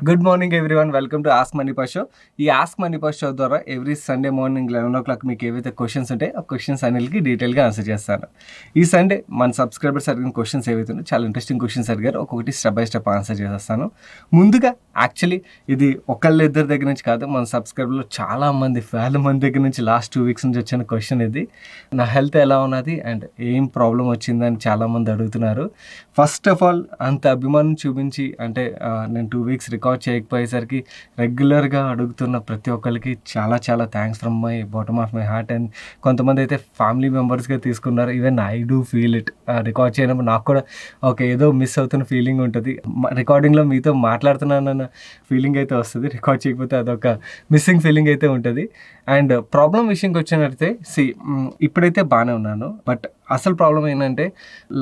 Good morning everyone, welcome to ask money per show. ఈ ask money per show ద్వారా every Sunday morning 11 o'clock మీకు ఏవైతే questions ఉంటాయి ఆ క్వశ్చన్స్ అన్నిటికీ డీటెయిల్గా ఆన్సర్ చేస్తాను. ఈ సండే మన సబ్స్క్రైబర్స్ అడిగిన క్వశ్చన్స్ ఏవైతే ఉన్నాయో చాలా ఇంట్రెస్టింగ్ క్వశ్చన్స్ అడిగారు. ఒక్కొక్కటి స్టెప్ బై స్టెప్ ఆన్సర్ చేసేస్తాను. ముందుగా యాక్చువల్లీ ఇది ఇద్దరి దగ్గర నుంచి కాదు, మన సబ్స్క్రైబర్లో చాలా మంది వేల మంది దగ్గర నుంచి లాస్ట్ 2 weeks నుంచి వచ్చిన క్వశ్చన్ ఇది. నా హెల్త్ ఎలా ఉన్నది అండ్ ఏం ప్రాబ్లం వచ్చిందని చాలామంది అడుగుతున్నారు. ఫస్ట్ ఆఫ్ ఆల్ అంత అభిమానం చూపించి అంటే నేను 2 weeks రికార్డ్ చేయకపోయేసరికి రెగ్యులర్గా అడుగుతున్న ప్రతి ఒక్కరికి చాలా చాలా thanks from my bottom of my heart. And కొంతమంది అయితే ఫ్యామిలీ మెంబర్స్గా తీసుకున్నారు. Even I do feel it. Record చేయనప్పుడు నాకు కూడా ఏదో మిస్ అవుతున్న ఫీలింగ్ ఉంటుంది. రికార్డింగ్లో మీతో మాట్లాడుతున్నానన్న ఫీలింగ్ అయితే వస్తుంది. రికార్డ్ చేయకపోతే అదొక మిస్సింగ్ ఫీలింగ్ అయితే ఉంటుంది. అండ్ ప్రాబ్లం విషయంకి వచ్చినట్టయితే ఇప్పుడైతే బాగానే ఉన్నాను. బట్ అసలు ప్రాబ్లం ఏంటంటే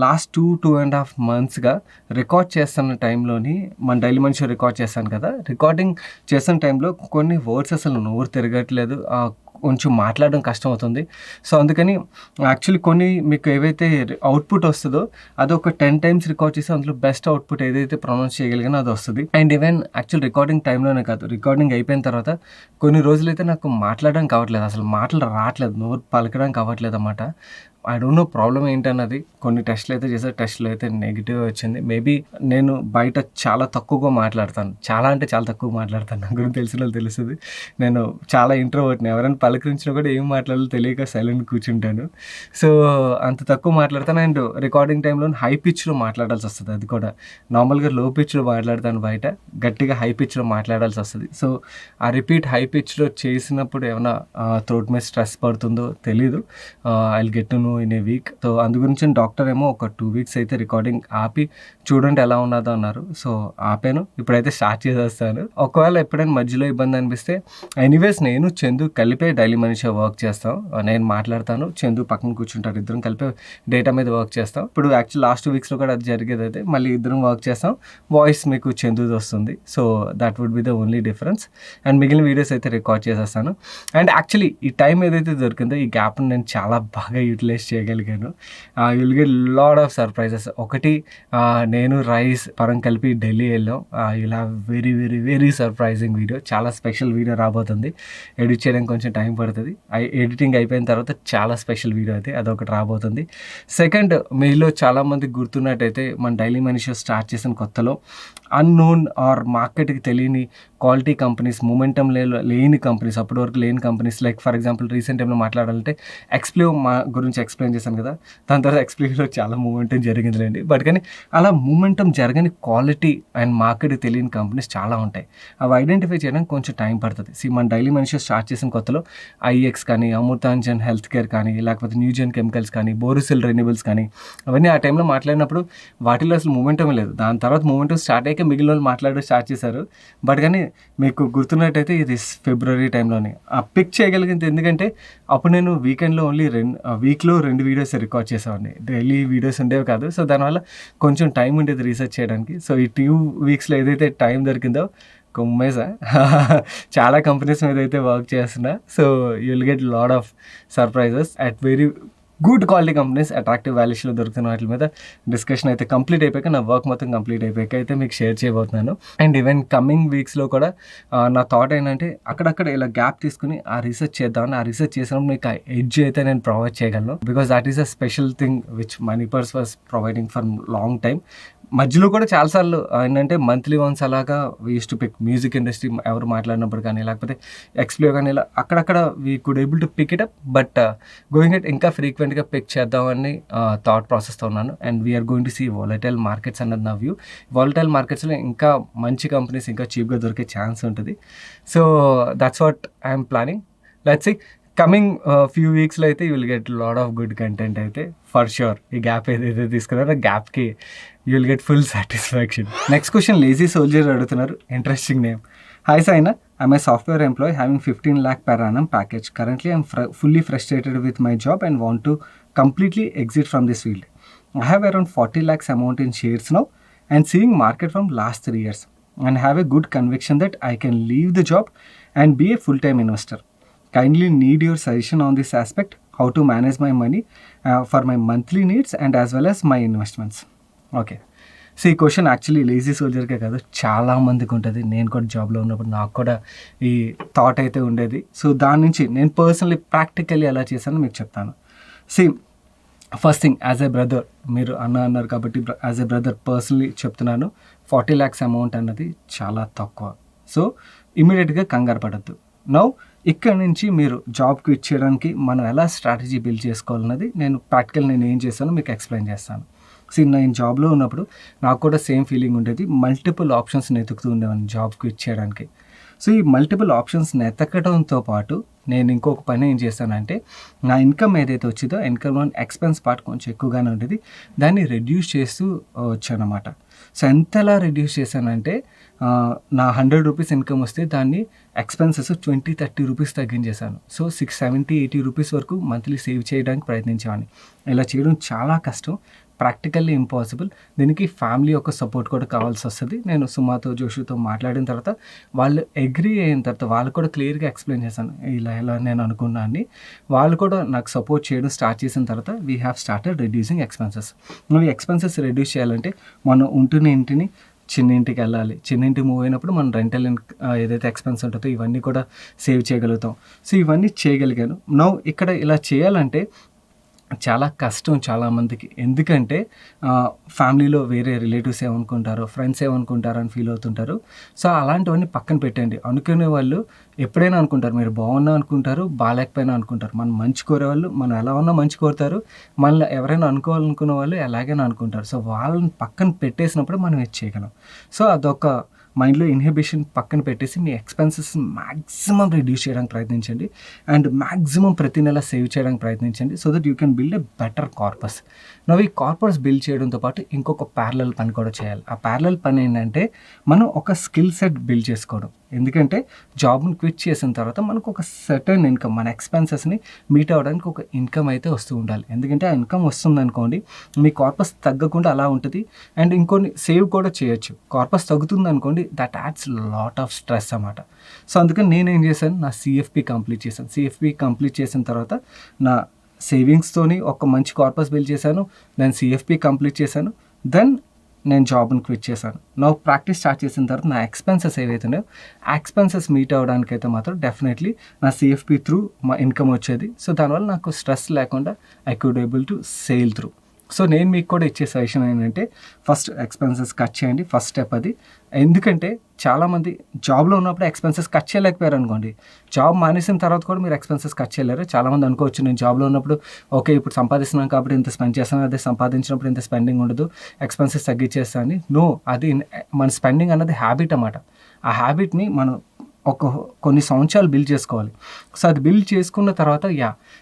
లాస్ట్ 2.5 monthsగా రికార్డ్ చేస్తున్న టైంలోని మన డైలీ మనీ షో రికార్డ్ చేస్తాను కదా, రికార్డింగ్ చేస్తున్న టైంలో కొన్ని వర్డ్స్ అసలు నోరు తిరగట్లేదు, కొంచెం మాట్లాడడం కష్టం అవుతుంది. సో అందుకని యాక్చువల్లీ కొన్ని మీకు ఏవైతే అవుట్పుట్ వస్తుందో అది ఒక 10 times రికార్డ్ చేసి అందులో బెస్ట్ అవుట్పుట్ ఏదైతే ప్రొనౌన్స్ చేయగలిగినా అది వస్తుంది. అండ్ ఈవెన్ యాక్చువల్ రికార్డింగ్ టైంలోనే కాదు, రికార్డింగ్ అయిపోయిన తర్వాత కొన్ని రోజులైతే నాకు మాట్లాడడం కావట్లేదు, అసలు మాటలు రావట్లేదు, నోరు పలకడం కావట్లేదు అన్నమాట. ఐ డోంట్ నో ప్రాబ్లం ఏంటన్నది. కొన్ని టెస్ట్లు అయితే చేశారు, టెస్ట్లో అయితే నెగిటివ్ వచ్చింది. మేబీ నేను బయట చాలా తక్కువగా మాట్లాడతాను, చాలా అంటే చాలా తక్కువ మాట్లాడతాను. నా గురించి తెలిసిన వాళ్ళు తెలుస్తుంది. నేను చాలా ఇంట్రోవర్ట్ని, ఎవరైనా పలకరించినా కూడా ఏం మాట్లాడాలో తెలియక సైలెంట్ కూర్చుంటాను. సో అంత తక్కువ మాట్లాడతాను. అండ్ రికార్డింగ్ టైంలో హై పిచ్లో మాట్లాడాల్సి వస్తుంది. అది కూడా నార్మల్గా లో పిచ్లో మాట్లాడతాను, బయట గట్టిగా హై పిచ్లో మాట్లాడాల్సి వస్తుంది. సో ఆ రిపీట్ హై పిచ్లో చేసినప్పుడు ఏమైనా థ్రోట్ మీద స్ట్రెస్ పడుతుందో తెలీదు. I get to know in a week. So అందు గురించి డాక్టర్ ఏమో ఒక 2 weeks అయితే రికార్డింగ్ ఆపి చూడండి ఎలా ఉన్నదో అన్నారు. సో ఆపాను, ఇప్పుడైతే స్టార్ట్ చేసేస్తాను. ఒకవేళ ఎప్పుడైనా మధ్యలో ఇబ్బంది అనిపిస్తే ఎనీవేస్ నేను చందు కలిపే డైలీ మనీ షో వర్క్ చేస్తాం. నేను మాట్లాడతాను, చందు పక్కన కూర్చుంటారు, ఇద్దరం కలిపే డేటా మీద వర్క్ చేస్తాం. ఇప్పుడు యాక్చువల్ లాస్ట్ 2 weeksలో కూడా అది జరిగేది. అయితే మళ్ళీ ఇద్దరం వర్క్ చేస్తాం, వాయిస్ మీకు చందుది వస్తుంది. So that would be the only difference. And మిగిలిన వీడియోస్ అయితే రికార్డ్ చేసేస్తాను. అండ్ యాక్చువల్లీ ఈ టైం ఏదైతే దొరికిందో ఈ గ్యాప్ని నేను చాలా బాగా యూటిలైజ్ చేయగలిగాను. You'll get lot of surprises. ఒకటి, నేను రైస్ పరం కలిపి ఢిల్లీ వెళ్ళాం. You'll have very very very surprising video, చాలా స్పెషల్ వీడియో రాబోతుంది. ఎడిట్ చేయడానికి కొంచెం టైం పడుతుంది. ఎడిటింగ్ అయిపోయిన తర్వాత చాలా స్పెషల్ వీడియో అయితే అదొకటి రాబోతుంది. సెకండ్, మీలో చాలామందికి గుర్తున్నట్టయితే మన డైలీ మనీ షో స్టార్ట్ చేసిన కొత్తలో అన్నోన్ ఆర్ మార్కెట్కి తెలియని క్వాలిటీ కంపెనీస్, మూమెంటం లేని కంపెనీస్, అప్పటి వరకు లేని companies, like for example recent టైంలో మాట్లాడాలంటే ఎక్స్ప్లో గురించి ఎక్స్ప్లెయిన్ చేశాను కదా, దాని తర్వాత ఎక్స్ప్లోలో చాలా మూమెంటం జరిగిందిలేండి. బట్ కానీ అలా మూమెంటం జరగని క్వాలిటీ అండ్ మార్కెట్కి తెలియని కంపెనీస్ చాలా ఉంటాయి. అవి ఐడెంటిఫై చేయడానికి కొంచెం టైం పడుతుంది. మన డైలీ మనీ షో స్టార్ట్ చేసిన కొత్తలో ఐఎక్స్ కానీ, అమృతాంజన్ హెల్త్ కేర్ కానీ, లేకపోతే న్యూజెన్ కెమికల్స్ కానీ, బోరుసిల్ రెన్యూబుల్స్ కానీ, అవన్నీ ఆ టైంలో మాట్లాడినప్పుడు వాటిలో అసలు మూమెంటం లేదు. దాని తర్వాత మూమెంటం స్టార్ట్ అయ్యాక మిగిలిన వాళ్ళు మాట్లాడడం స్టార్ట్ చేశారు. బట్ కానీ మీకు గుర్తున్నట్టయితే ఇది ఫిబ్రవరి టైంలోనే ఆ పిక్ చేయగలిగింది. ఎందుకంటే అప్పుడు నేను వీకెండ్లో ఓన్లీ వీక్లో 2 వీడియోస్ రికార్డ్ చేసేవాడిని, డైలీ వీడియోస్ ఉండేవి కాదు. సో దానివల్ల కొంచెం టైం ఉండేది రీసెర్చ్ చేయడానికి. సో ఈ 2 weeksలో ఏదైతే టైం దొరికిందో కొమ్మేసా చాలా కంపెనీస్ మీద అయితే వర్క్ చేస్తున్నా. So you will get lot of surprises at very good quality companies, attractive వాల్యూస్లో దొరుకుతున్న వాటి మీద డిస్కషన్ అయితే కంప్లీట్ అయిపోయాక, నా వర్క్ మొత్తం కంప్లీట్ అయిపోయాక అయితే మీకు షేర్ చేయబోతున్నాను. అండ్ ఈవెన్ కమింగ్ వీక్స్లో కూడా నా థాట్ ఏంటంటే అక్కడక్కడ ఇలా గ్యాప్ తీసుకుని ఆ రీసెర్చ్ చేద్దామని, ఆ రీసెర్చ్ చేసినప్పుడు మీకు ఆ ఎడ్జ్ అయితే నేను ప్రొవైడ్ చేయగలను. Because that is a special thing which Money Purse was providing for long time. మధ్యలో కూడా చాలాసార్లు ఏంటంటే మంత్లీ వన్స్ అలాగా we use to pick music industry ఎవరు మాట్లాడినప్పుడు కానీ, లేకపోతే ఎక్స్ప్లో కానీ, ఇలా అక్కడక్కడ we could able to pick it up. But going it ఇంకా ఫ్రీక్వెంట్గా పిక్ చేద్దామని థాట్ ప్రాసెస్తో ఉన్నాను. And we are going to see volatile markets అన్నది నా వ్యూ. వాలటైల్ మార్కెట్స్లో ఇంకా మంచి కంపెనీస్ ఇంకా చీప్గా దొరికే ఛాన్స్ ఉంటుంది. So that's what I'm planning. Let's see coming few వీక్స్లో అయితే you will get lot of good content అయితే ఫర్ ష్యూర్. ఈ గ్యాప్ ఏదైతే తీసుకున్నారో గ్యాప్కి you will get full satisfaction. Next question lazy soldier అడుగుతున్నారు. Interesting name. Hi Saina, I'm a software employee having 15 lakh per annum package. Currently, I'm fully frustrated with my job and want to completely exit from this field. I have around 40 lakhs amount in shares now and seeing market from last 3 years and have a good conviction that I can leave the job and be a full-time investor. Kindly need your suggestion on this aspect, how to manage my money for my monthly needs and as well as my investments. Okay. So ఈ question actually lazy సోల్జర్కే కాదు, చాలా మందికి ఉంటుంది. నేను కూడా జాబ్లో ఉన్నప్పుడు నాకు కూడా ఈ థాట్ అయితే ఉండేది. సో దాని నుంచి నేను పర్సనలీ ప్రాక్టికల్లీ ఎలా చేశానో మీకు చెప్తాను. First thing, as a brother, మీరు అన్నారు కాబట్టి యాజ్ ఏ బ్రదర్ పర్సనలీ చెప్తున్నాను, 40 lakhs అమౌంట్ అన్నది చాలా తక్కువ. సో ఇమీడియట్గా కంగారు పడద్దు. నౌ ఇక్కడ నుంచి మీరు జాబ్కి ఇచ్చేయడానికి మనం ఎలా స్ట్రాటజీ బిల్డ్ చేసుకోవాలన్నది నేను ఏం చేశానో మీకు ఎక్స్ప్లెయిన్ చేస్తాను. నేను జాబ్లో ఉన్నప్పుడు నాకు కూడా సేమ్ ఫీలింగ్ ఉండేది. మల్టిపుల్ ఆప్షన్స్ని వెతుకుతూ ఉండేవాడిని జాబ్కి ఇచ్చేయడానికి. సో ఈ మల్టిపుల్ ఆప్షన్స్ని ఎతకడంతో పాటు నేను ఇంకొక పని ఏం చేశానంటే, నా ఇన్కమ్ ఏదైతే వచ్చిందో ఇన్కమ్లో ఎక్స్పెన్స్ పార్ట్ కొంచెం ఎక్కువగానే ఉండేది, దాన్ని రెడ్యూస్ చేస్తూ వచ్చానమాట. సో ఎంతలా రెడ్యూస్ చేశానంటే, నా 100 రూపీస్ ఇన్కమ్ వస్తే దాన్ని ఎక్స్పెన్సెస్ 20-30 రూపీస్ తగ్గించేశాను. సో 670-80 రూపీస్ వరకు మంత్లీ సేవ్ చేయడానికి ప్రయత్నించేవాడిని. ఇలా చేయడం చాలా కష్టం, ప్రాక్టికల్లీ ఇంపాసిబుల్. దీనికి ఫ్యామిలీ యొక్క సపోర్ట్ కూడా కావాల్సి వస్తుంది. నేను సుమాతో జోషుతో మాట్లాడిన తర్వాత వాళ్ళు అగ్రీ అయిన తర్వాత వాళ్ళు కూడా క్లియర్గా ఎక్స్ప్లెయిన్ చేశాను, ఇలా నేను అనుకున్నాను. వాళ్ళు కూడా నాకు సపోర్ట్ చేయడం స్టార్ట్ చేసిన తర్వాత we have started reducing expenses. ఈ ఎక్స్పెన్సెస్ రెడ్యూస్ చేయాలంటే మనం ఉంటున్న ఇంటిని చిన్నింటికి వెళ్ళాలి. చిన్నింటికి మూవ్ అయినప్పుడు మనం రెంటల్ ఏదైతే ఎక్స్పెన్స్ ఉంటుందో ఇవన్నీ కూడా సేవ్ చేయగలుగుతాం. సో ఇవన్నీ చేయగలిగాను. నౌ ఇక్కడ ఇలా చేయాలంటే చాలా కష్టం చాలామందికి. ఎందుకంటే ఫ్యామిలీలో వేరే రిలేటివ్స్ ఏమనుకుంటారో, ఫ్రెండ్స్ ఏమనుకుంటారో అని ఫీల్ అవుతుంటారు. సో అలాంటివన్నీ పక్కన పెట్టండి. అనుకునే వాళ్ళు ఎప్పుడైనా అనుకుంటారు, మీరు బాగున్నా అనుకుంటారు, బాగాలేకపోయినా అనుకుంటారు. మనం మంచి కోరేవాళ్ళు మనం ఎలా ఉన్నా మంచి కోరుతారు, మళ్ళీ ఎవరైనా అనుకోవాలనుకున్న వాళ్ళు ఎలాగైనా అనుకుంటారు. సో వాళ్ళని పక్కన పెట్టేసినప్పుడు మనం ఇది చేయగలం. సో అదొక మైండ్లో ఇన్హిబిషన్ పక్కన పెట్టేసి మీ ఎక్స్పెన్సెస్ మ్యాక్సిమం రిడ్యూస్ చేయడానికి ప్రయత్నించండి అండ్ మ్యాక్సిమం ప్రతి నెల సేవ్ చేయడానికి ప్రయత్నించండి. So that you can build a better corpus. ఈ కార్పస్ బిల్డ్ చేయడంతో పాటు ఇంకొక ప్యారలల్ పని కూడా చేయాలి. ఆ ప్యారలల్ పని ఏంటంటే మనం ఒక స్కిల్ సెట్ బిల్డ్ చేసుకోవడం. ఎందుకంటే జాబ్ని క్విట్ చేసిన తర్వాత మనకు ఒక సర్టెన్ ఇన్కమ్, మన ఎక్స్పెన్సెస్ని మీట్ అవ్వడానికి ఒక ఇన్కమ్ అయితే వస్తూ ఉండాలి. ఎందుకంటే ఆ ఇన్కమ్ వస్తుంది అనుకోండి, మీ కార్పస్ తగ్గకుండా అలా ఉంటుంది అండ్ ఇంకొన్ని సేవ్ కూడా చేయొచ్చు. కార్పస్ తగ్గుతుంది అనుకోండి, that ads lot of stress అన్నమాట. సో అందుకని నేనేం చేశాను, నా సిఎఫ్పి కంప్లీట్ చేశాను. సిఎఫ్పి కంప్లీట్ చేసిన తర్వాత నా సేవింగ్స్తోని ఒక మంచి కార్పస్ బిల్డ్ చేశాను, దాని సిఎఫ్పి కంప్లీట్ చేశాను, దెన్ నేను జాబ్ని క్విట్ చేశాను. ప్రాక్టీస్ స్టార్ట్ చేసిన తర్వాత నా ఎక్స్పెన్సెస్ ఏవైతే ఉన్నాయో ఆ ఎక్స్పెన్సెస్ మీట్ అవ్వడానికైతే మాత్రం డెఫినెట్లీ నా సిఎఫ్పి త్రూ మా ఇన్కమ్ వచ్చేది. సో దానివల్ల నాకు స్ట్రెస్ లేకుండా I could able to sale through. So నేను మీకు కూడా ఇచ్చే సజెషన్ ఏంటంటే, ఫస్ట్ ఎక్స్పెన్సెస్ కట్ చేయండి. ఫస్ట్ స్టెప్ అది. ఎందుకంటే చాలామంది జాబ్లో ఉన్నప్పుడు ఎక్స్పెన్సెస్ కట్ చేయలేకపోయారు అనుకోండి, జాబ్ మానేసిన తర్వాత కూడా మీరు ఎక్స్పెన్సెస్ కట్ చేయలేరు. చాలామంది అనుకోవచ్చు, నేను జాబ్లో ఉన్నప్పుడు ఓకే ఇప్పుడు సంపాదిస్తున్నాను కాబట్టి ఇంత స్పెండ్ చేస్తాను, అదే సంపాదించినప్పుడు ఇంత స్పెండింగ్ ఉండదు, ఎక్స్పెన్సెస్ తగ్గించేస్తాను అని. నో, అది మన స్పెండింగ్ అన్నది హ్యాబిట్ అన్నమాట. ఆ హ్యాబిట్ని మనం కొన్ని సంవత్సరాలు బిల్డ్ చేసుకోవాలి. సో అది బిల్డ్ చేసుకున్న తర్వాత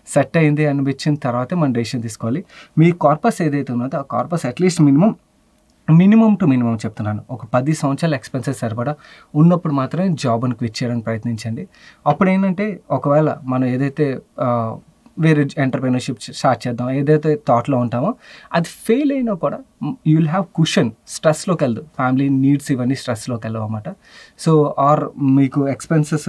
సెట్ అయింది అనిపించిన తర్వాతే మనం డెసిషన్ తీసుకోవాలి. మీ కార్పస్ ఏదైతే ఉన్నదో ఆ corpus at least minimum to minimum చెప్తున్నాను, ఒక 10 సంవత్సరాల ఎక్స్పెన్సెస్ సరిపడా ఉన్నప్పుడు మాత్రమే జాబ్ని క్విట్ చేయడానికి ప్రయత్నించండి. అప్పుడు ఏంటంటే, ఒకవేళ మనం ఏదైతే వేరే ఎంటర్‌ప్రెన్యూర్‌షిప్ స్టార్ట్ చేద్దాం ఏదైతే థాట్‌లో ఉంటామో అది ఫెయిల్ అయినా కూడా యూ విల్ హ్యావ్ కుషన్, స్ట్రెస్‌లోకి వెళ్ళదు. ఫ్యామిలీ నీడ్స్ ఇవన్నీ స్ట్రెస్‌లోకి వెళ్ళవు అన్నమాట. సో మీకు ఎక్స్పెన్సెస్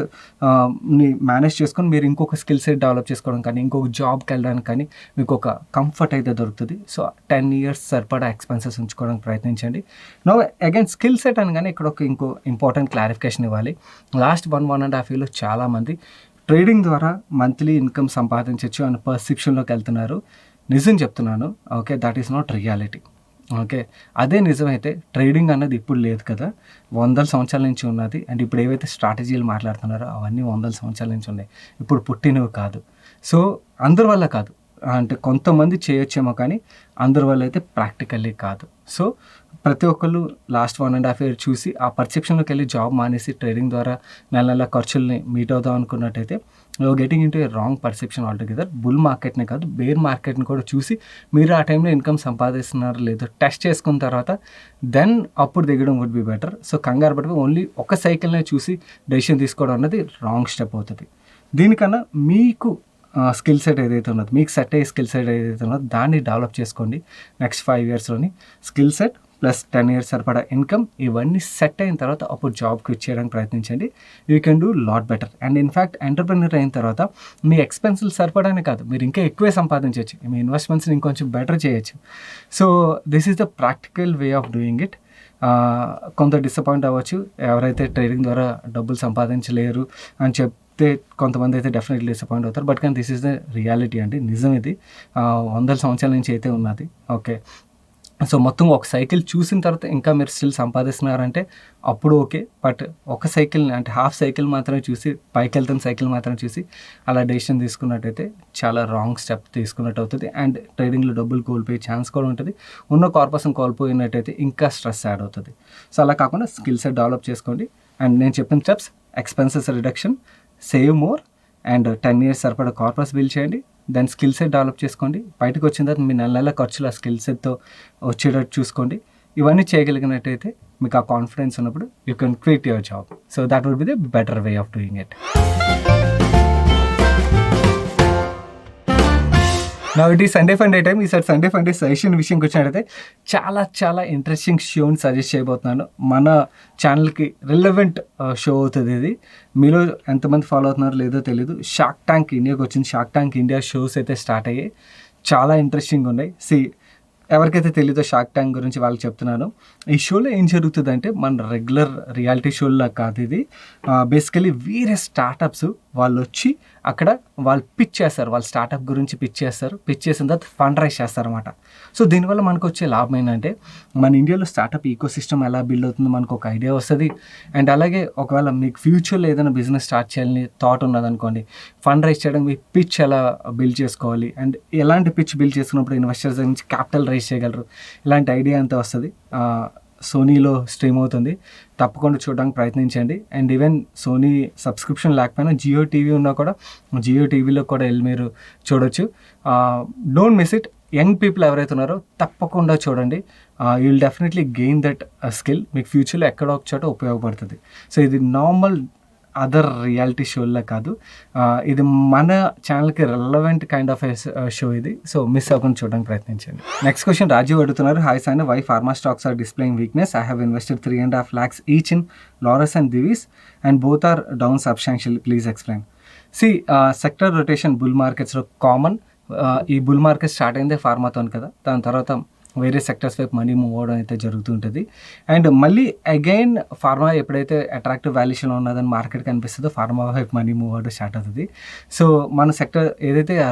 ని మేనేజ్ చేసుకొని మీరు ఇంకొక స్కిల్ సెట్ డెవలప్ చేసుకోవడం కానీ, ఇంకొక జాబ్కి వెళ్ళడానికి కానీ మీకు ఒక కంఫర్ట్ అయితే దొరుకుతుంది. సో 10 years సరిపడా ఎక్స్పెన్సెస్ ఉంచుకోవడానికి ప్రయత్నించండి. అగైన్ స్కిల్ సెట్ అనగానే ఇక్కడ ఇంకో ఇంపార్టెంట్ క్లారిఫికేషన్ ఇవ్వాలి. లాస్ట్ 1.5 yearలో చాలామంది ట్రేడింగ్ ద్వారా మంత్లీ ఇన్కమ్ సంపాదించవచ్చు అనే పర్సెప్షన్లోకి వెళ్తున్నారు. నిజం చెప్తున్నాను, okay, that is not reality. Okay, అదే నిజమైతే ట్రేడింగ్ అన్నది ఇప్పుడు లేదు కదా, 100 సంవత్సరాల నుంచి ఉన్నది. అండ్ ఇప్పుడు ఏవైతే స్ట్రాటజీలు మాట్లాడుతున్నారో అవన్నీ 100 సంవత్సరాల నుంచి ఉన్నాయి, ఇప్పుడు పుట్టినవి కాదు. సో అందరి వల్ల కాదు, అంటే కొంతమంది చేయొచ్చేమో కానీ అందరి వల్ల అయితే ప్రాక్టికల్లీ కాదు. సో ప్రతి ఒక్కళ్ళు లాస్ట్ 1.5 year చూసి ఆ పర్సెప్షన్లోకి వెళ్ళి జాబ్ మానేసి ట్రేడింగ్ ద్వారా నెల ఖర్చుల్ని మీట్ అవుదాం అనుకున్నట్టయితే గెటింగ్ ఇంటూ ఏ రాంగ్ పర్సెప్షన్ ఆల్టుగెదర్. బుల్ మార్కెట్నే కాదు, బేర్ మార్కెట్ని కూడా చూసి మీరు ఆ టైంలో ఇన్కమ్ సంపాదిస్తున్నారు లేదో టెస్ట్ చేసుకున్న తర్వాత దెన్ అప్పుడు దిగడం వుడ్ బి బెటర్. సో కంగారు పడిపోయి ఓన్లీ ఒక సైకిల్నే చూసి డెసిషన్ తీసుకోవడం అన్నది రాంగ్ స్టెప్ అవుతుంది. దీనికన్నా మీకు స్కిల్ సెట్ ఏదైతే ఉన్నదో, మీకు సెట్ అయ్యే స్కిల్ సెట్ ఏదైతే ఉన్నదో దాన్ని డెవలప్ చేసుకోండి. నెక్స్ట్ 5 yearsలోని స్కిల్ సెట్ ప్లస్ 10 years సరిపడా ఇన్కమ్, ఇవన్నీ సెట్ అయిన తర్వాత అప్పుడు జాబ్ క్విట్ చేయడానికి ప్రయత్నించండి. You can do lot better. And in fact entrepreneur అయిన తర్వాత మీ ఎక్స్‌పెన్స్‌లు సరిపడానే కాదు, మీరు ఇంకా ఎక్కువే సంపాదించొచ్చు. మీ ఇన్వెస్ట్‌మెంట్స్‌ని ఇంకొంచెం బెటర్ చేయొచ్చు. So this is the practical way of doing it. కొంత డిసప్పాయింట్ అవ్వచ్చు, ఎవరైతే ట్రేడింగ్ ద్వారా డబ్బులు సంపాదించలేరు అని చెప్తే కొంతమంది అయితే డెఫినెట్లీ డిసప్పాయింట్ అవుతారు. బట్ కానీ దిస్ ఈస్ ద రియాలిటీ అండి, నిజం ఇది. వందల సంవత్సరాల నుంచి అయితే ఉన్నది. ఓకే, సో మొత్తం ఒక సైకిల్ చూసిన తర్వాత ఇంకా మీరు స్టిల్ సంపాదిస్తున్నారంటే అప్పుడు ఓకే. బట్ ఒక సైకిల్ అంటే హాఫ్ సైకిల్ మాత్రమే చూసి, పైకి వెళ్తున్న సైకిల్ మాత్రమే చూసి అలా డెసిషన్ తీసుకున్నట్టయితే చాలా రాంగ్ స్టెప్ తీసుకున్నట్టు అవుతుంది. అండ్ ట్రేడింగ్లో డబ్బులు కోల్పోయే ఛాన్స్ కూడా ఉంటుంది. ఉన్న కార్పస్ని కోల్పోయినట్టయితే ఇంకా స్ట్రెస్ యాడ్ అవుతుంది. సో అలా కాకుండా స్కిల్ సెట్ డెవలప్ చేసుకోండి. అండ్ నేను చెప్పిన steps: expenses reduction, save more, and 10 years సరిపడా కార్పస్ బిల్డ్ చేయండి. దాని స్కిల్ సెట్ డెవలప్ చేసుకోండి. బయటకు వచ్చిన తర్వాత మీ నెల ఖర్చులు ఆ స్కిల్ సెట్తో వచ్చేటట్టు చూసుకోండి. ఇవన్నీ చేయగలిగినట్టయితే మీకు ఆ కాన్ఫిడెన్స్ ఉన్నప్పుడు you can quit your job. So that would be the better way of doing it. నా ఇది సండే ఫండే టైం. ఈసారి సండే ఫండే సజెషన్ విషయంకి వచ్చినట్టయితే చాలా ఇంట్రెస్టింగ్ షోని సజెస్ట్ చేయబోతున్నాను. మన ఛానల్కి రిలవెంట్ షో అవుతుంది ఇది. మీలో ఎంతమంది ఫాలో అవుతున్నారో లేదో తెలీదు. షార్క్ ట్యాంక్ ఇండియాకి వచ్చింది. షార్క్ ట్యాంక్ ఇండియా షోస్ అయితే స్టార్ట్ అయ్యాయి. చాలా ఇంట్రెస్టింగ్ ఉన్నాయి. ఎవరికైతే తెలీదో షార్క్ ట్యాంక్ గురించి వాళ్ళకి చెప్తున్నాను. ఈ షోలో ఏం జరుగుతుందంటే మన రెగ్యులర్ రియాలిటీ షోల్లో కాదు ఇది. బేసికలీ వేరే స్టార్టప్స్ వాళ్ళు వచ్చి అక్కడ వాళ్ళు పిచ్ చేస్తారు, వాళ్ళ స్టార్టప్ గురించి పిచ్ చేస్తారు. పిచ్ చేసిన తర్వాత ఫండ్ రైజ్ చేస్తారన్నమాట. సో దీనివల్ల మనకు వచ్చే లాభం ఏంటంటే మన ఇండియాలో స్టార్టప్ ఈకో సిస్టమ్ ఎలా బిల్డ్ అవుతుందో మనకు ఒక ఐడియా వస్తుంది. అండ్ అలాగే ఒకవేళ మీకు ఫ్యూచర్లో ఏదైనా బిజినెస్ స్టార్ట్ చేయాలని థాట్ ఉన్నదనుకోండి, ఫండ్ రైజ్ చేయడం, మీ పిచ్ ఎలా బిల్డ్ చేసుకోవాలి అండ్ ఎలాంటి పిచ్ బిల్డ్ చేసుకున్నప్పుడు ఇన్వెస్టర్స్ నుంచి క్యాపిటల్ రైజ్ చేయగలరు, ఇలాంటి ఐడియా అంతా వస్తుంది. సోనీలో స్ట్రీమ్ అవుతుంది, తప్పకుండా చూడడానికి ప్రయత్నించండి. అండ్ ఈవెన్ సోనీ సబ్స్క్రిప్షన్ లేకపోయినా జియో టీవీ ఉన్నా కూడా జియో టీవీలో కూడా వెళ్ళి మీరు చూడొచ్చు. Don't miss it. Young people ఎవరైతే ఉన్నారో తప్పకుండా చూడండి. You will definitely gain that skill. మీకు ఫ్యూచర్లో ఎక్కడో ఒక చోట ఉపయోగపడుతుంది. సో ఇది నార్మల్ అదర్ రియాలిటీ షోల్లో కాదు, ఇది మన ఛానల్కి రెలవెంట్ కైండ్ ఆఫ్ షో ఇది. సో మిస్ అవ్వకుండా చూడడానికి ప్రయత్నించండి. నెక్స్ట్ క్వశ్చన్ రాజీవ్ అడుగుతున్నారు. Hi Saina, why pharma stocks are displaying weakness? I have invested 3.5 lakhs each in Laurus and Divi's and both are down substantial. Please explain. Sector rotation bull మార్కెట్స్లో common. ఈ bull market start అయిందే ఫార్మాతో కదా, దాని తర్వాత వేరే సెక్టర్స్ వైపు మనీ మూవ్ అవ్వడం అయితే జరుగుతుంటుంది. అండ్ మళ్ళీ అగైన్ ఫార్మా ఎప్పుడైతే అట్రాక్టివ్ వాల్యుయేషన్ ఉన్నదని మార్కెట్ కనిపిస్తుందో ఫార్మా వైపు మనీ మూవ్ అవ్వడం స్టార్ట్ అవుతుంది. సో మన సెక్టర్ ఏదైతే ఆ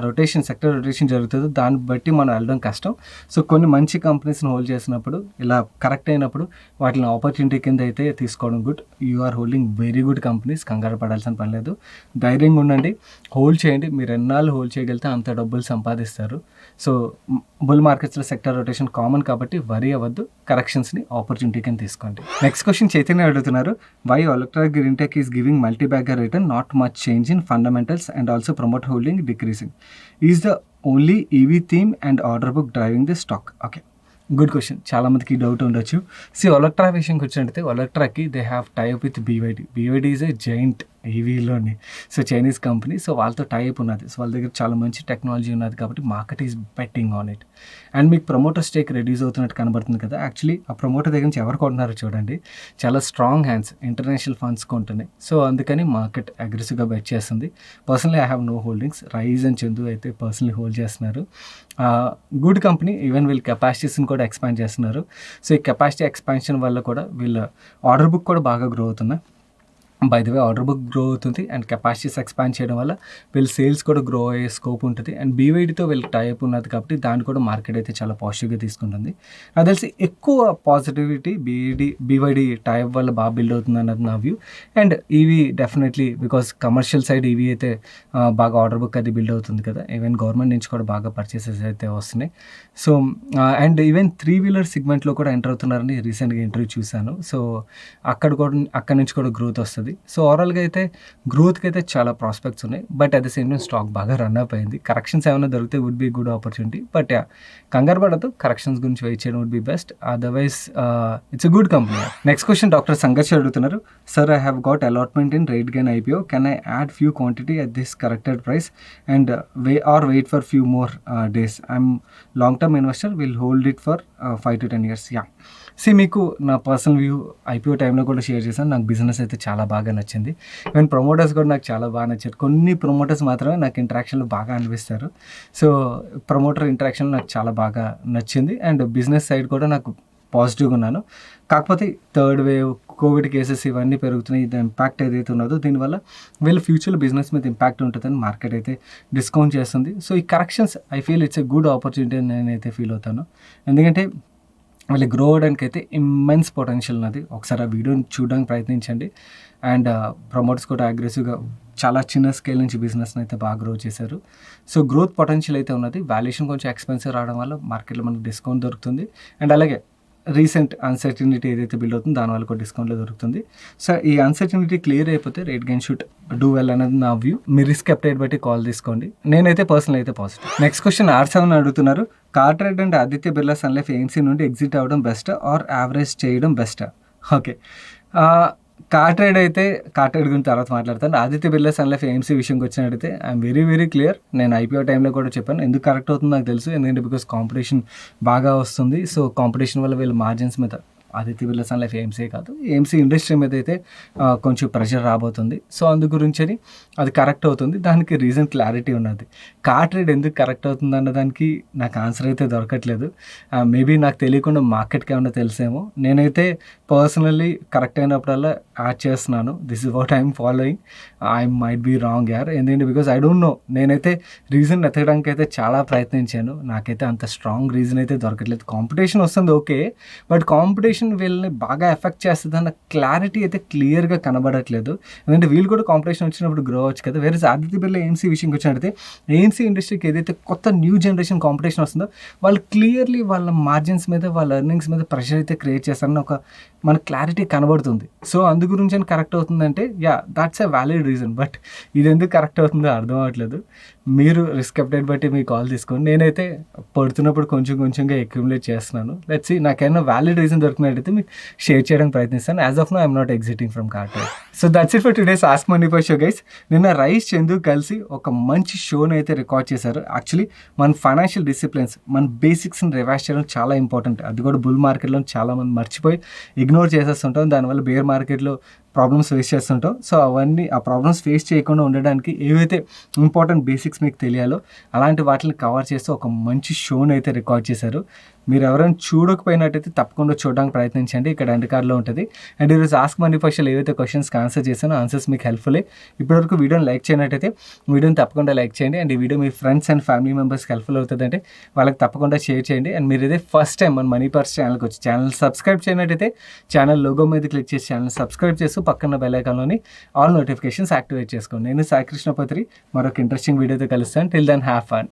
సెక్టర్ రొటేషన్ జరుగుతుందో దాన్ని బట్టి మనం వెళ్ళడం కష్టం. సో కొన్ని మంచి కంపెనీస్ని హోల్డ్ చేసినప్పుడు, ఇలా కరెక్ట్ అయినప్పుడు వాటిని ఆపర్చునిటీ కింద అయితే తీసుకోవడం good. You are holding very good companies, కంగారు పడాల్సిన పని లేదు. ధైర్యంగా ఉండండి, హోల్డ్ చేయండి. మీరు ఎన్నాళ్ళు హోల్డ్ చేయగలిగితే అంత డబ్బులు సంపాదిస్తారు. సో బుల్ మార్కెట్స్లో సెక్టర్ రొటేషన్ కామన్ కాబట్టి వరీ అవ్వద్దు, కరెక్షన్స్ని ఆపర్చునిటీ కింద తీసుకోండి. నెక్స్ట్ క్వశ్చన్ చైతన్య అడుగుతున్నారు. Why Olectra Greentech is giving multibagger return, not much change in fundamentals and also promote holding decreasing. Is the only EV theme and order book driving the stock? Okay, good question. చాలామందికి doubt ఉండొచ్చు. Olectra విషయంకి వచ్చినట్టయితే Olectraకి they have tie up with BYD. BYD is a giant ఈవీలోని. So Chinese company. So వాళ్ళతో tie up ఉన్నది. So వాళ్ళ దగ్గర చాలా మంచి టెక్నాలజీ ఉన్నది కాబట్టి market is betting on it. And మీకు ప్రమోటర్ స్టేక్ రెడ్యూస్ అవుతున్నట్టు కనబడుతుంది కదా. యాక్చువల్లీ ఆ ప్రమోటర్ దగ్గర నుంచి ఎవరు కొంటున్నారో చూడండి, చాలా స్ట్రాంగ్ హ్యాండ్స్, ఇంటర్నేషనల్ ఫండ్స్ కొంటున్నాయి. సో అందుకని మార్కెట్ అగ్రెసివ్గా బెట్ చేస్తుంది. Personally I have no holdings. Rise and Chandu అయితే పర్సనలీ హోల్డ్ చేస్తున్నారు. Good company. ఈవెన్ వీళ్ళ కెపాసిటీస్ని కూడా ఎక్స్పాండ్ చేస్తున్నారు. సో ఈ కెపాసిటీ ఎక్స్పాన్షన్ వల్ల కూడా వీళ్ళ ఆర్డర్ బుక్ కూడా బాగా గ్రో అవుతున్నాయి. By the way order book grow అవుతుంది అండ్ కెపాసిటీస్ ఎక్స్పాండ్ చేయడం వల్ల వీళ్ళ సేల్స్ కూడా గ్రో అయ్యే స్కోప్ ఉంటుంది. అండ్ BYDతో వీళ్ళకి టైప్ ఉన్నది కాబట్టి దాన్ని కూడా మార్కెట్ అయితే చాలా పాజిటివ్గా తీసుకుంటుంది. నాకు తెలిసి ఎక్కువ పాజిటివిటీ BYD టైప్ వల్ల బాగా బిల్డ్ అవుతుంది అన్నది నా view. And EV definitely because commercial side EV అయితే బాగా ఆర్డర్ బుక్ అది బిల్డ్ అవుతుంది కదా. ఈవెన్ గవర్నమెంట్ నుంచి కూడా బాగా పర్చేసెస్ అయితే వస్తున్నాయి. సో అండ్ ఈవెన్ 3-wheeler సెగ్మెంట్లో కూడా ఎంటర్ అవుతున్నారని రీసెంట్గా ఇంటర్వ్యూ చూశాను. సో అక్కడ నుంచి కూడా గ్రోత్ వస్తుంది. సో ఓవరాల్గా అయితే గ్రోత్కి అయితే చాలా ప్రాస్పెక్ట్స్ ఉన్నాయి. But at the same time stock బాగా రన్ అప్ అయింది. కరెక్షన్స్ ఏమైనా దొరికితే would be good opportunity. But కంగారు పడదు, కరెక్షన్స్ గురించి వెయిట్ చేయడం would be best. Otherwise it's a good company. Next question doctor Sangharsh అడుగుతున్నారు. Sir, I have got allotment in RateGain IPO. Can I add few quantity at this corrected price and wait for few more days? I'm long term investor, will hold it for 5 to 10 years. మీకు నా personal view IPO టైంలో కూడా share చేశాను. నాకు business అయితే చాలా బాగా నచ్చింది. ఈవెన్ ప్రమోటర్స్ కూడా నాకు చాలా బాగా నచ్చారు. కొన్ని ప్రమోటర్స్ మాత్రమే నాకు ఇంటరాక్షన్‌లో బాగా అనిపిస్తారు. సో, ప్రమోటర్ ఇంటరాక్షన్ నాకు చాలా బాగా నచ్చింది. అండ్ బిజినెస్ సైడ్ కూడా నాకు పాజిటివ్‌గా ఉన్నాను. కాకపోతే థర్డ్ వేవ్, కోవిడ్ కేసెస్ ఇవన్నీ పెరుగుతున్నాయి. ఇది ఇంపాక్ట్ ఏదైతే ఉన్నదో దీనివల్ల వీళ్ళ ఫ్యూచర్‌లో బిజినెస్ మీద ఇంపాక్ట్ ఉంటుందని మార్కెట్ అయితే డిస్కౌంట్ చేస్తుంది. సో, ఈ corrections I feel it's a good opportunity అని నేనైతే ఫీల్ అవుతాను. ఎందుకంటే వీళ్ళు గ్రో అవ్వడానికి అయితే ఇమ్మెన్స్ పొటెన్షియల్ ఉన్నది. ఒకసారి ఆ వీడియోని చూడడానికి ప్రయత్నించండి. అండ్ ప్రమోటర్స్ కూడా అగ్రెసివ్‌గా చాలా చిన్న స్కేల్ నుంచి బిజినెస్‌ని అయితే బాగా గ్రో చేశారు. సో, గ్రోత్ పొటెన్షియల్ అయితే ఉన్నది. వాల్యుయేషన్ కొంచెం ఎక్స్‌పెన్సివ్ రావడం వల్ల మార్కెట్‌లో మనకు డిస్కౌంట్ దొరుకుతుంది. అండ్ అలాగే రీసెంట్ అన్సర్టనిటీ ఏదైతే బిల్డ్ అవుతుందో దానివల్ల కూడా డిస్కౌంట్‌లో దొరుకుతుంది. సో, ఈ అన్సర్టనిటీ క్లియర్ అయిపోతే rate gain should do well అనేది నా వ్యూ. మీ రిస్క్ అప్టైట్ బట్టి కాల్ తీసుకోండి. నేనైతే పర్సనల్ అయితే పాజిటివ్. నెక్స్ట్ క్వశ్చన్ R7 అడుగుతున్నారు. CarTrade and Aditya Birla Sun Life AMC నుండి ఎగ్జిట్ అవ్వడం బెస్టా ఆర్ యావరేజ్ చేయడం బెస్టా? ఓకే. కార్ట్రైడ్ గురించి తర్వాత మాట్లాడతాను. Aditya Birla Sun Life AMC విషయంకి వచ్చినట్టయితే ఐఎమ్ వెరీ వెరీ క్లియర్. నేను ఐపీఓ టైంలో కూడా చెప్పాను. ఎందుకు కరెక్ట్ అవుతుందో నాకు తెలుసు. ఎందుకంటే బికాస్ కాంపిటీషన్ బాగా వస్తుంది. సో, కాంపిటీషన్ వల్ల వీళ్ళ మార్జిన్స్ మీద Aditya Birla Sun Life AMC కాదు, ఏఎంసీ ఇండస్ట్రీ మీద అయితే కొంచెం ప్రెషర్ రాబోతుంది. సో, అందు గురించని అది కరెక్ట్ అవుతుంది. దానికి రీజన్ క్లారిటీ ఉన్నది. కార్ట్రైడ్ ఎందుకు కరెక్ట్ అవుతుంది అన్న దానికి నాకు ఆన్సర్ అయితే దొరకట్లేదు. మేబీ నాకు తెలియకుండా మార్కెట్కి ఏమన్నా తెలుసేమో. నేనైతే పర్సనల్లీ కరెక్ట్ అయినప్పుడల్లా యాడ్ చేస్తున్నాను. This is what I'm following. I might be wrong యార్. ఎందుకంటే బికాస్ ఐ డోంట్ నో. నేనైతే రీజన్ ఎతకడానికి అయితే చాలా ప్రయత్నించాను. నాకైతే అంత స్ట్రాంగ్ రీజన్ అయితే దొరకట్లేదు. కాంపిటీషన్ వస్తుంది ఓకే, బట్ కాంపిటీషన్ వీళ్ళని బాగా ఎఫెక్ట్ చేస్తుంది అన్న క్లారిటీ అయితే క్లియర్గా కనబడట్లేదు. ఎందుకంటే వీళ్ళు కూడా కాంపిటీషన్ వచ్చినప్పుడు గ్రో అవ్వచ్చు కదా. వేరే ఆదిత్య బిర్లా ఏఎంసీ విషయంకి వచ్చినట్టయితే ఏఎంసీ ఇండస్ట్రీకి ఏదైతే కొత్త న్యూ జనరేషన్ కాంపిటీషన్ వస్తుందో వాళ్ళు క్లియర్లీ వాళ్ళ మార్జిన్స్ మీద, వాళ్ళ ఎర్నింగ్స్ మీద ప్రెషర్ అయితే క్రియేట్ చేస్తారని ఒక మన క్లారిటీ కనబడుతుంది. సో, అందు గురించి అని కరెక్ట్ అవుతుందంటే that's a valid reason. But ఇది ఎందుకు కరెక్ట్ అవుతుందో అర్థం అవ్వట్లేదు. మీరు రిస్క్ అప్డేట్ బట్టి మీ కాల్ తీసుకోండి. నేనైతే పడుతున్నప్పుడు కొంచెం కొంచెంగా అక్యుములేట్ చేస్తున్నాను. లెట్స్ సీ, నాకేమైనా వ్యాలిడ్ రీజన్ దొరికినట్టయితే మీకు షేర్ చేయడానికి ప్రయత్నిస్తాను. As of now I'm not exiting from CarTrade. So, that's it for today's ask money పై షో గైస్. నిన్న రైస్ చందు కలిసి ఒక మంచి షోని అయితే రికార్డ్ చేశారు. యాక్చువల్లీ మన ఫైనాన్షియల్ డిసిప్లిన్స్, మన బేసిక్స్ని రివైజ్ చేయడం చాలా ఇంపార్టెంట్. అది కూడా బుల్ మార్కెట్లో చాలామంది మర్చిపోయి ఇగ్నోర్ చేసేస్తుంటాం. దానివల్ల బేర్ మార్కెట్లో ప్రాబ్లమ్స్ ఫేస్ చేస్తుంటాం. సో, అవన్నీ ఆ ప్రాబ్లమ్స్ ఫేస్ చేయకుండా ఉండడానికి ఏవైతే ఇంపార్టెంట్ బేసిక్స్ మీకు తెలియాలో అలాంటి వాటిని కవర్ చేస్తూ ఒక మంచి షోని అయితే రికార్డ్ చేశారు. మీరు ఎవరైనా చూడకపోయినట్టయితే తప్పకుండా చూడడానికి ప్రయత్నించండి. ఇక్కడ ఎండ్ కార్డ్లో ఉంటుంది. అండ్ ఈరోజు ఆస్క్ మనీ పైషలో ఏవైతే క్వశ్చన్స్కి ఆన్సర్ చేశానో ఆన్సర్స్ మీకు హెల్ప్ఫుల్లే. ఇప్పటివరకు వీడియోని లైక్ చేయనట్టయితే వీడియోని తప్పకుండా లైక్ చేయండి. అండ్ ఈ వీడియో మీ ఫ్రెండ్స్ అండ్ ఫ్యామిలీ మెంబర్స్కి హెల్ప్ఫుల్ అవుతుందంటే వాళ్ళకి తప్పకుండా షేర్ చేయండి. అండ్ మీరు ఇదే ఫస్ట్ టైం మన మనీ పర్స్ ఛానల్కి వచ్చి ఛానల్ సబ్స్క్రైబ్ చేయనట్టయితే ఛానల్ లోగో మీద క్లిక్ చేసి ఛానల్ సబ్స్క్రైబ్ చేస్తూ పక్కన బెల్ ఐకాన్లోని ఆల్ నోటిఫికేషన్స్ యాక్టివేట్ చేసుకోండి. నేను సాయి కృష్ణపత్రి మరొక ఇంట్రెస్టింగ్ వీడియోతో కలుస్తాను. Till then have fun.